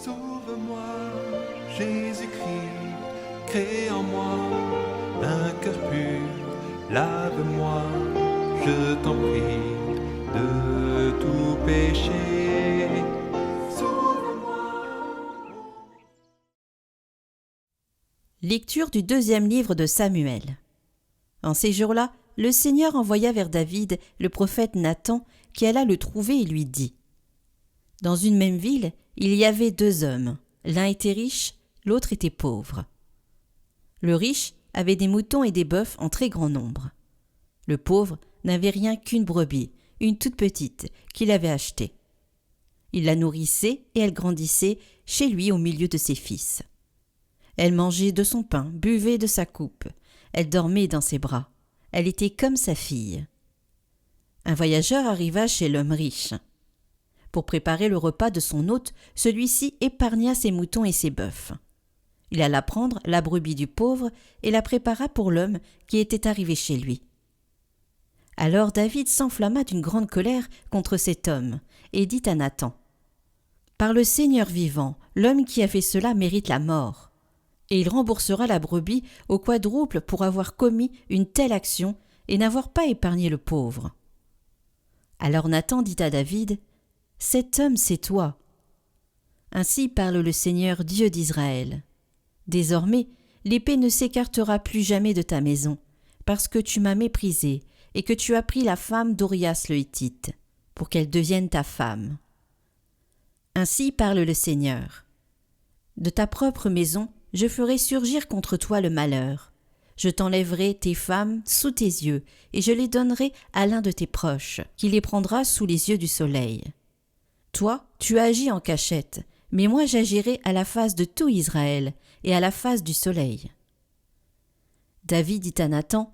Sauve-moi, Jésus-Christ, crée en moi un cœur pur, lave-moi, je t'en prie, de tout péché. Sauve-moi. Lecture du 2e livre de Samuel. En ces jours-là, le Seigneur envoya vers David le prophète Nathan, qui alla le trouver et lui dit : Dans une même ville, il y avait 2 hommes. L'un était riche, l'autre était pauvre. Le riche avait des moutons et des bœufs en très grand nombre. Le pauvre n'avait rien qu'une brebis, une toute petite, qu'il avait achetée. Il la nourrissait et elle grandissait chez lui au milieu de ses fils. Elle mangeait de son pain, buvait de sa coupe. Elle dormait dans ses bras. Elle était comme sa fille. Un voyageur arriva chez l'homme riche. Pour préparer le repas de son hôte, celui-ci épargna ses moutons et ses bœufs. Il alla prendre la brebis du pauvre et la prépara pour l'homme qui était arrivé chez lui. Alors David s'enflamma d'une grande colère contre cet homme et dit à Nathan : Par le Seigneur vivant, l'homme qui a fait cela mérite la mort. Et il remboursera la brebis au quadruple pour avoir commis une telle action et n'avoir pas épargné le pauvre. Alors Nathan dit à David : Cet homme, c'est toi. Ainsi parle le Seigneur Dieu d'Israël. Désormais, l'épée ne s'écartera plus jamais de ta maison, parce que tu m'as méprisé et que tu as pris la femme d'Orias le Hittite, pour qu'elle devienne ta femme. Ainsi parle le Seigneur. De ta propre maison, je ferai surgir contre toi le malheur. Je t'enlèverai tes femmes sous tes yeux, et je les donnerai à l'un de tes proches, qui les prendra sous les yeux du soleil. Toi, tu agis en cachette, mais moi j'agirai à la face de tout Israël et à la face du soleil. David dit à Nathan :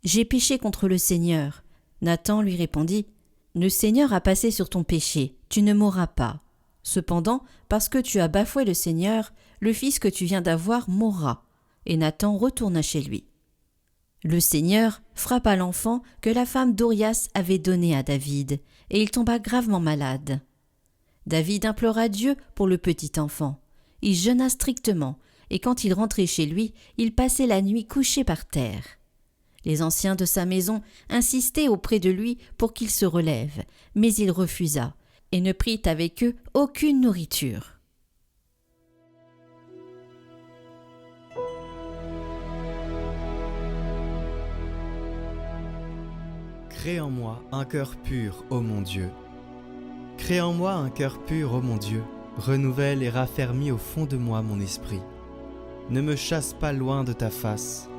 J'ai péché contre le Seigneur. Nathan lui répondit : Le Seigneur a passé sur ton péché, tu ne mourras pas. Cependant, parce que tu as bafoué le Seigneur, le fils que tu viens d'avoir mourra. Et Nathan retourna chez lui. Le Seigneur frappa l'enfant que la femme d'Orias avait donné à David, et il tomba gravement malade. David implora Dieu pour le petit enfant. Il jeûna strictement, et quand il rentrait chez lui, il passait la nuit couché par terre. Les anciens de sa maison insistaient auprès de lui pour qu'il se relève, mais il refusa, et ne prit avec eux aucune nourriture. Crée en moi un cœur pur, ô mon Dieu. Crée en moi un cœur pur, ô mon Dieu. Renouvelle et raffermis au fond de moi mon esprit. Ne me chasse pas loin de ta face.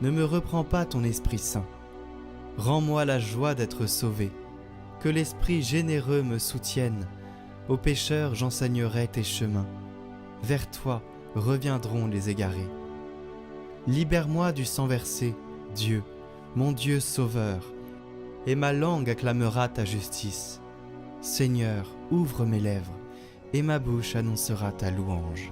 Ne me reprends pas ton Esprit Saint. Rends-moi la joie d'être sauvé. Que l'Esprit généreux me soutienne. Aux pécheurs j'enseignerai tes chemins. Vers toi reviendront les égarés. Libère-moi du sang versé, Dieu, mon Dieu sauveur, et ma langue acclamera ta justice. Seigneur, ouvre mes lèvres, et ma bouche annoncera ta louange.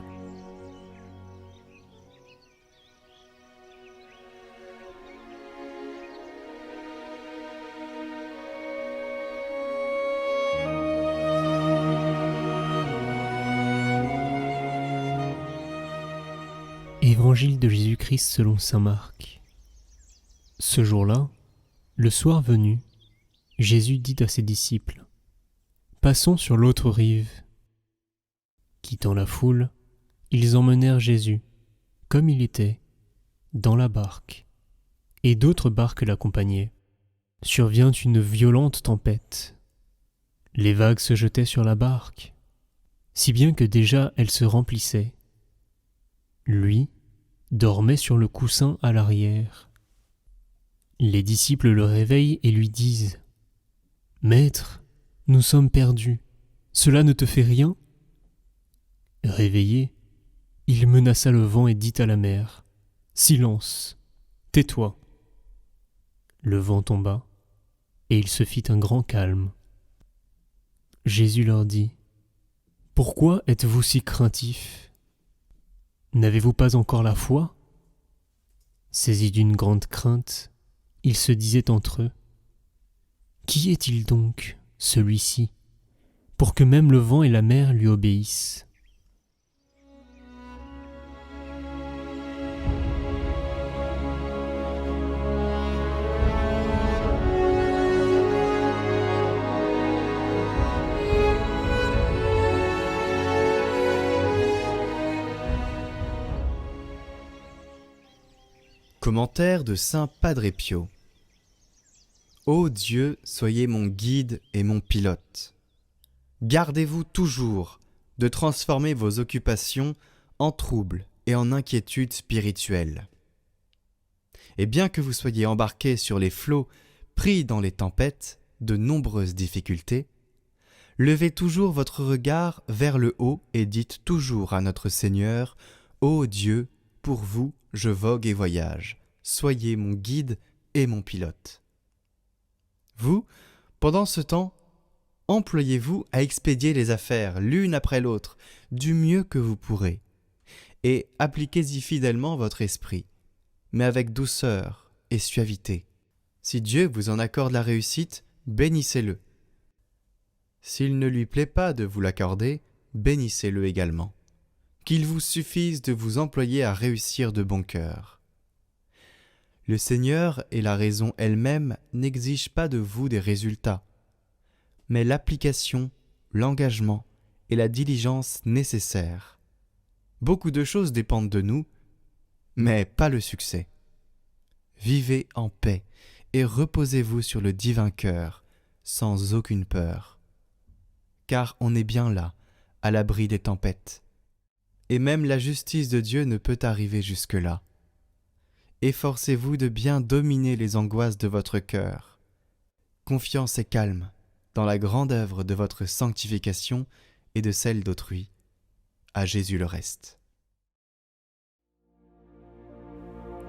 Évangile de Jésus-Christ selon saint Marc. Ce jour-là, le soir venu, Jésus dit à ses disciples : Passons sur l'autre rive. Quittant la foule, ils emmenèrent Jésus, comme il était, dans la barque, et d'autres barques l'accompagnaient. Survient une violente tempête. Les vagues se jetaient sur la barque, si bien que déjà elle se remplissait. Lui dormait sur le coussin à l'arrière. Les disciples le réveillent et lui disent : Maître, nous sommes perdus, cela ne te fait rien ? Réveillé, il menaça le vent et dit à la mer : Silence, tais-toi. Le vent tomba, et il se fit un grand calme. Jésus leur dit : Pourquoi êtes-vous si craintifs ? N'avez-vous pas encore la foi ? Saisis d'une grande crainte, ils se disaient entre eux : Qui est-il donc, celui-ci, pour que même le vent et la mer lui obéissent ? Commentaire de saint Padre Pio. Ô Dieu, soyez mon guide et mon pilote. Gardez-vous toujours de transformer vos occupations en troubles et en inquiétudes spirituelles. Et bien que vous soyez embarqués sur les flots, pris dans les tempêtes, de nombreuses difficultés, levez toujours votre regard vers le haut et dites toujours à notre Seigneur, ô Dieu, pour vous je vogue et voyage, soyez mon guide et mon pilote. Vous, pendant ce temps, employez-vous à expédier les affaires l'une après l'autre du mieux que vous pourrez, et appliquez-y fidèlement votre esprit, mais avec douceur et suavité. Si Dieu vous en accorde la réussite, bénissez-le. S'il ne lui plaît pas de vous l'accorder, bénissez-le également. Qu'il vous suffise de vous employer à réussir de bon cœur. Le Seigneur et la raison elle-même n'exigent pas de vous des résultats, mais l'application, l'engagement et la diligence nécessaires. Beaucoup de choses dépendent de nous, mais pas le succès. Vivez en paix et reposez-vous sur le divin cœur, sans aucune peur. Car on est bien là, à l'abri des tempêtes. Et même la justice de Dieu ne peut arriver jusque-là. Efforcez-vous de bien dominer les angoisses de votre cœur. Confiance et calme dans la grande œuvre de votre sanctification et de celle d'autrui. À Jésus le reste.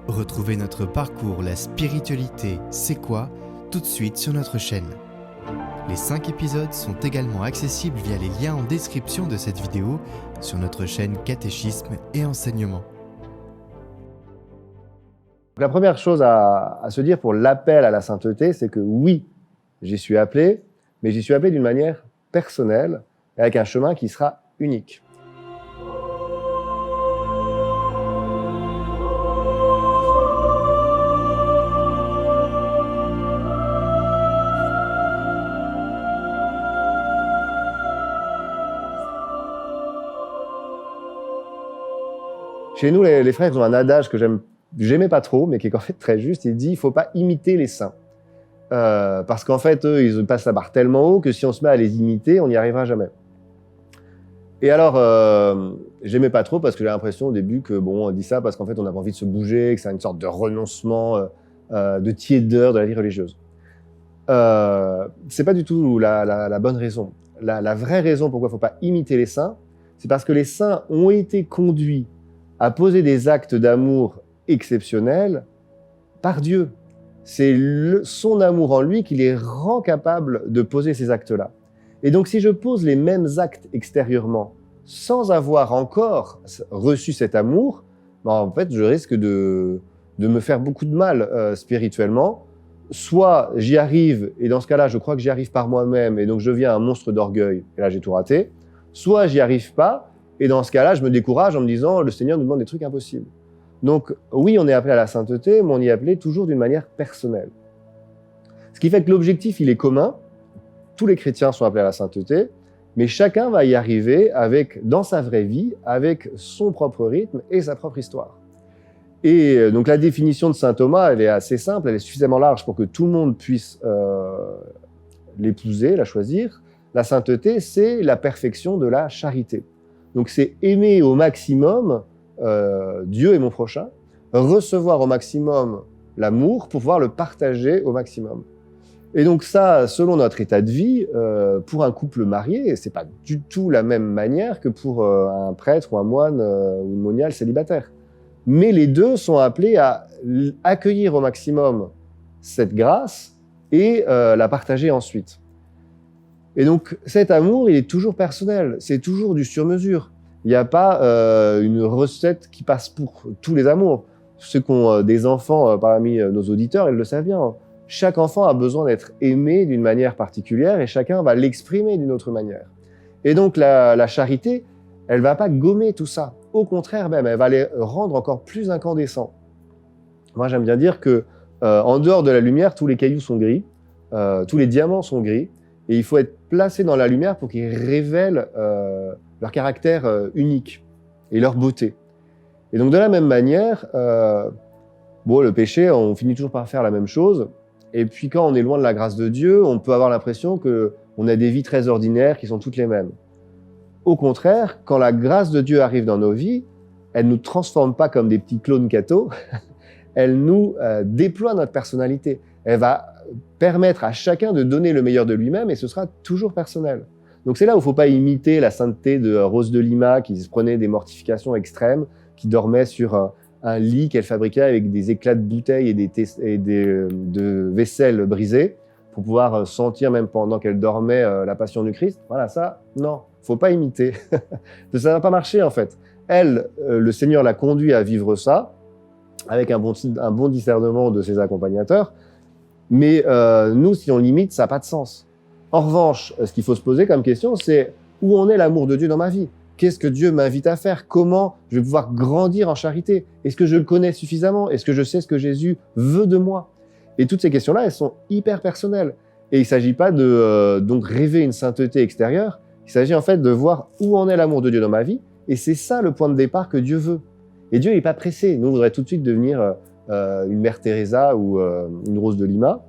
Retrouvez notre parcours La spiritualité, c'est quoi ? Tout de suite sur notre chaîne. Les 5 épisodes sont également accessibles via les liens en description de cette vidéo sur notre chaîne Catéchisme et Enseignement. La première chose à se dire pour l'appel à la sainteté, c'est que oui, j'y suis appelé, mais j'y suis appelé d'une manière personnelle, et avec un chemin qui sera unique. Chez nous, les frères ont un adage que j'aimais pas trop, mais qui est en fait très juste. Il dit il ne faut pas imiter les saints. Parce qu'en fait, eux, ils passent la barre tellement haut que si on se met à les imiter, on n'y arrivera jamais. Et alors, j'aimais pas trop parce que j'ai l'impression au début que, bon, on dit ça parce qu'en fait, on avait envie de se bouger, que c'est une sorte de renoncement, de tiédeur de la vie religieuse. C'est pas du tout la bonne raison. La vraie raison pourquoi il ne faut pas imiter les saints, c'est parce que les saints ont été conduits à poser des actes d'amour exceptionnels par Dieu. C'est son amour en lui qui les rend capables de poser ces actes-là. Et donc, si je pose les mêmes actes extérieurement, sans avoir encore reçu cet amour, ben, en fait, je risque de me faire beaucoup de mal spirituellement. Soit j'y arrive, et dans ce cas-là, je crois que j'y arrive par moi-même, et donc je deviens un monstre d'orgueil, et là j'ai tout raté. Soit j'y arrive pas, et dans ce cas-là, je me décourage en me disant « le Seigneur nous demande des trucs impossibles ». Donc oui, on est appelé à la sainteté, mais on y est appelé toujours d'une manière personnelle. Ce qui fait que l'objectif, il est commun. Tous les chrétiens sont appelés à la sainteté, mais chacun va y arriver dans sa vraie vie, avec son propre rythme et sa propre histoire. Et donc la définition de saint Thomas, elle est assez simple, elle est suffisamment large pour que tout le monde puisse l'épouser, la choisir. La sainteté, c'est la perfection de la charité. Donc c'est aimer au maximum Dieu et mon prochain, recevoir au maximum l'amour pour pouvoir le partager au maximum. Et donc ça, selon notre état de vie, pour un couple marié, c'est pas du tout la même manière que pour un prêtre ou un moine ou une moniale célibataire. Mais les deux sont appelés à accueillir au maximum cette grâce et la partager ensuite. Et donc cet amour, il est toujours personnel, c'est toujours du sur-mesure. Il n'y a pas une recette qui passe pour tous les amours. Ceux qui ont des enfants parmi nos auditeurs, ils le savent bien. Chaque enfant a besoin d'être aimé d'une manière particulière et chacun va l'exprimer d'une autre manière. Et donc la charité, elle ne va pas gommer tout ça. Au contraire même, elle va les rendre encore plus incandescents. Moi, j'aime bien dire que en dehors de la lumière, tous les cailloux sont gris, tous les diamants sont gris, et il faut être placé dans la lumière pour qu'ils révèlent leur caractère unique et leur beauté. Et donc de la même manière, Bon, le péché, on finit toujours par faire la même chose. Et puis quand on est loin de la grâce de Dieu, on peut avoir l'impression qu'on a des vies très ordinaires qui sont toutes les mêmes. Au contraire, quand la grâce de Dieu arrive dans nos vies, elle ne nous transforme pas comme des petits clones cathos, elle nous déploie notre personnalité. Elle va permettre à chacun de donner le meilleur de lui-même et ce sera toujours personnel. Donc c'est là où il ne faut pas imiter la sainteté de Rose de Lima qui se prenait des mortifications extrêmes, qui dormait sur un lit qu'elle fabriquait avec des éclats de bouteilles et de vaisselle brisées pour pouvoir sentir même pendant qu'elle dormait la passion du Christ. Voilà, ça, non, il ne faut pas imiter. Ça ne va pas marcher en fait. Elle, le Seigneur l'a conduit à vivre ça avec un bon discernement de ses accompagnateurs. Mais nous, si on limite, ça n'a pas de sens. En revanche, ce qu'il faut se poser comme question, c'est où en est l'amour de Dieu dans ma vie ? Qu'est-ce que Dieu m'invite à faire ? Comment je vais pouvoir grandir en charité ? Est-ce que je le connais suffisamment ? Est-ce que je sais ce que Jésus veut de moi ? Et toutes ces questions-là, elles sont hyper personnelles. Et il ne s'agit pas de donc rêver une sainteté extérieure. Il s'agit en fait de voir où en est l'amour de Dieu dans ma vie. Et c'est ça le point de départ que Dieu veut. Et Dieu n'est pas pressé. Nous, on voudrait tout de suite devenir une Mère Teresa ou une Rose de Lima.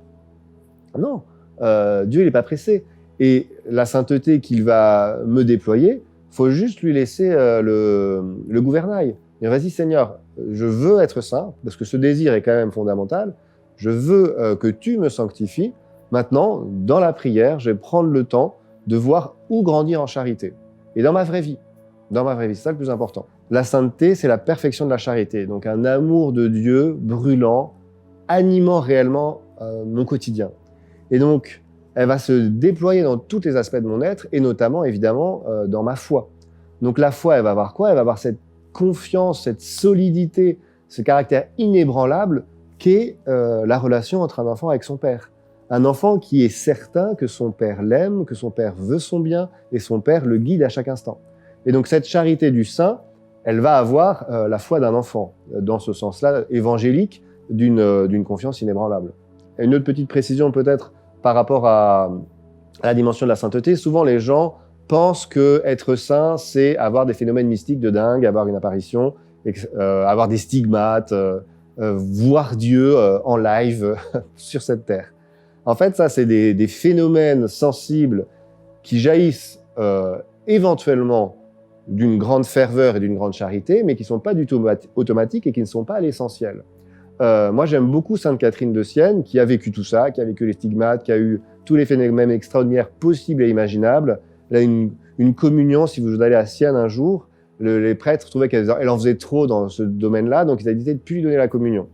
Non, Dieu n'est pas pressé. Et la sainteté qu'il va me déployer, il faut juste lui laisser le gouvernail. Et vas-y Seigneur, je veux être saint, parce que ce désir est quand même fondamental. Je veux que tu me sanctifies. Maintenant, dans la prière, je vais prendre le temps de voir où grandir en charité. Et dans ma vraie vie, c'est ça le plus important. La sainteté, c'est la perfection de la charité. Donc un amour de Dieu brûlant, animant réellement mon quotidien. Et donc, elle va se déployer dans tous les aspects de mon être, et notamment, évidemment, dans ma foi. Donc la foi, elle va avoir quoi ? Elle va avoir cette confiance, cette solidité, ce caractère inébranlable qu'est la relation entre un enfant avec son père. Un enfant qui est certain que son père l'aime, que son père veut son bien, et son père le guide à chaque instant. Et donc cette charité du saint, elle va avoir la foi d'un enfant, dans ce sens-là évangélique, d'une confiance inébranlable. Et une autre petite précision peut-être par rapport à la dimension de la sainteté, souvent les gens pensent que être saint, c'est avoir des phénomènes mystiques de dingue, avoir une apparition, avoir des stigmates, voir Dieu en live sur cette terre. En fait, ça, c'est des phénomènes sensibles qui jaillissent éventuellement d'une grande ferveur et d'une grande charité, mais qui ne sont pas du tout automatiques et qui ne sont pas à l'essentiel. Moi, j'aime beaucoup Sainte Catherine de Sienne, qui a vécu tout ça, qui a vécu les stigmates, qui a eu tous les phénomènes extraordinaires possibles et imaginables. Elle a une communion, si vous allez à Sienne un jour, les prêtres trouvaient qu'elle en faisait trop dans ce domaine-là, donc ils ont décidé de ne plus lui donner la communion.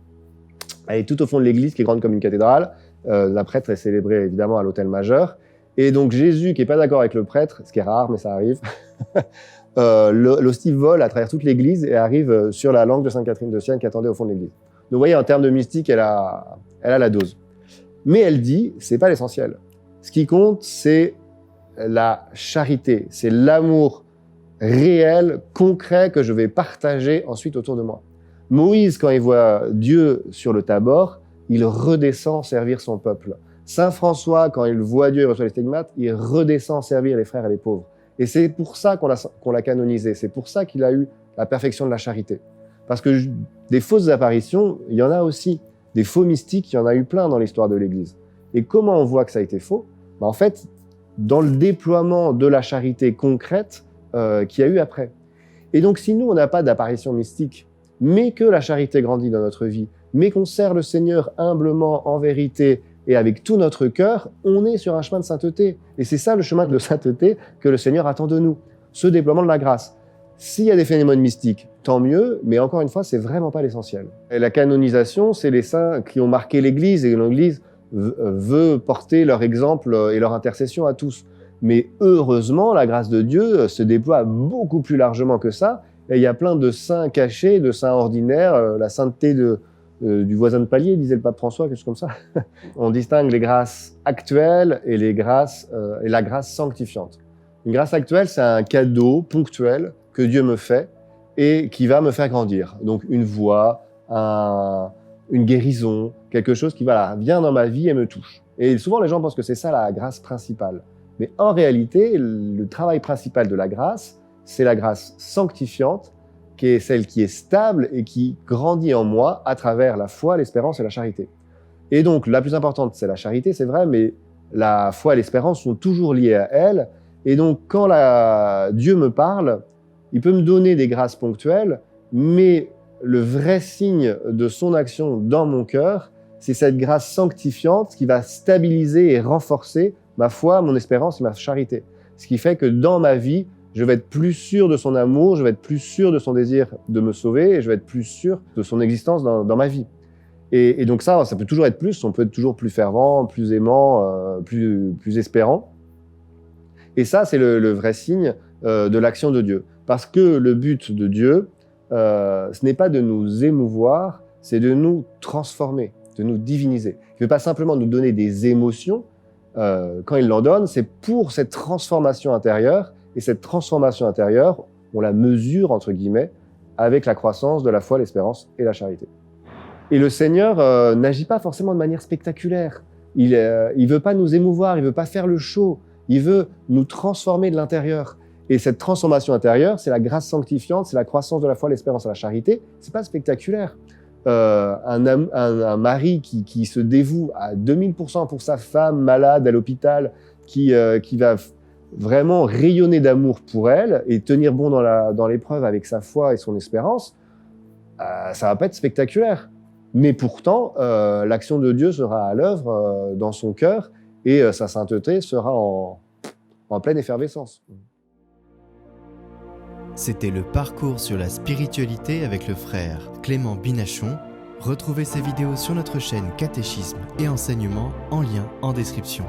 Elle est tout au fond de l'église, qui est grande comme une cathédrale. La prêtre est célébrée évidemment à l'autel majeur. Et donc Jésus, qui n'est pas d'accord avec le prêtre, ce qui est rare, mais ça arrive, l'hostie vole à travers toute l'église et arrive sur la langue de Sainte Catherine de Sienne qui attendait au fond de l'église. Donc vous voyez, en termes de mystique, elle a la dose. Mais elle dit, c'est pas l'essentiel. Ce qui compte, c'est la charité, c'est l'amour réel, concret, que je vais partager ensuite autour de moi. Moïse, quand il voit Dieu sur le Tabor, il redescend servir son peuple. Saint François, quand il voit Dieu et reçoit les stigmates, il redescend servir les frères et les pauvres. Et c'est pour ça qu'on l'a canonisé, c'est pour ça qu'il a eu la perfection de la charité. Parce que des fausses apparitions, il y en a aussi. Des faux mystiques, il y en a eu plein dans l'histoire de l'Église. Et comment on voit que ça a été faux ? En fait, dans le déploiement de la charité concrète qu'il y a eu après. Et donc, si nous, on n'a pas d'apparition mystique, mais que la charité grandit dans notre vie, mais qu'on sert le Seigneur humblement, en vérité, et avec tout notre cœur, on est sur un chemin de sainteté. Et c'est ça le chemin de sainteté que le Seigneur attend de nous, ce déploiement de la grâce. S'il y a des phénomènes mystiques, tant mieux, mais encore une fois, c'est vraiment pas l'essentiel. Et la canonisation, c'est les saints qui ont marqué l'Église, et l'Église veut porter leur exemple et leur intercession à tous. Mais heureusement, la grâce de Dieu se déploie beaucoup plus largement que ça, et il y a plein de saints cachés, de saints ordinaires, la sainteté du voisin de palier, disait le pape François, quelque chose comme ça. On distingue les grâces actuelles et la grâce sanctifiante. Une grâce actuelle, c'est un cadeau ponctuel que Dieu me fait et qui va me faire grandir. Donc une voix, une guérison, quelque chose qui vient dans ma vie et me touche. Et souvent les gens pensent que c'est ça la grâce principale. Mais en réalité, le travail principal de la grâce, c'est la grâce sanctifiante qui est celle qui est stable et qui grandit en moi à travers la foi, l'espérance et la charité. Et donc, la plus importante, c'est la charité, c'est vrai, mais la foi et l'espérance sont toujours liées à elle. Et donc, quand Dieu me parle, il peut me donner des grâces ponctuelles, mais le vrai signe de son action dans mon cœur, c'est cette grâce sanctifiante qui va stabiliser et renforcer ma foi, mon espérance et ma charité. Ce qui fait que dans ma vie, je vais être plus sûr de son amour, je vais être plus sûr de son désir de me sauver, et je vais être plus sûr de son existence dans ma vie. Et donc ça peut toujours être plus, on peut être toujours plus fervent, plus aimant, plus espérant. Et ça, c'est le vrai signe de l'action de Dieu. Parce que le but de Dieu, ce n'est pas de nous émouvoir, c'est de nous transformer, de nous diviniser. Il ne veut pas simplement nous donner des émotions. Quand il l'en donne, c'est pour cette transformation intérieure. Et cette transformation intérieure, on la mesure, entre guillemets, avec la croissance de la foi, l'espérance et la charité. Et le Seigneur n'agit pas forcément de manière spectaculaire. Il veut pas nous émouvoir, il veut pas faire le show. Il veut nous transformer de l'intérieur. Et cette transformation intérieure, c'est la grâce sanctifiante, c'est la croissance de la foi, l'espérance et la charité. C'est pas spectaculaire. Un mari qui se dévoue à 2000% pour sa femme malade à l'hôpital, qui va vraiment rayonner d'amour pour elle et tenir bon dans l'épreuve avec sa foi et son espérance, ça va pas être spectaculaire. Mais pourtant, l'action de Dieu sera à l'œuvre dans son cœur et sa sainteté sera en pleine effervescence. C'était le parcours sur la spiritualité avec le frère Clément Binachon. Retrouvez ces vidéos sur notre chaîne Catéchisme et Enseignement en lien en description.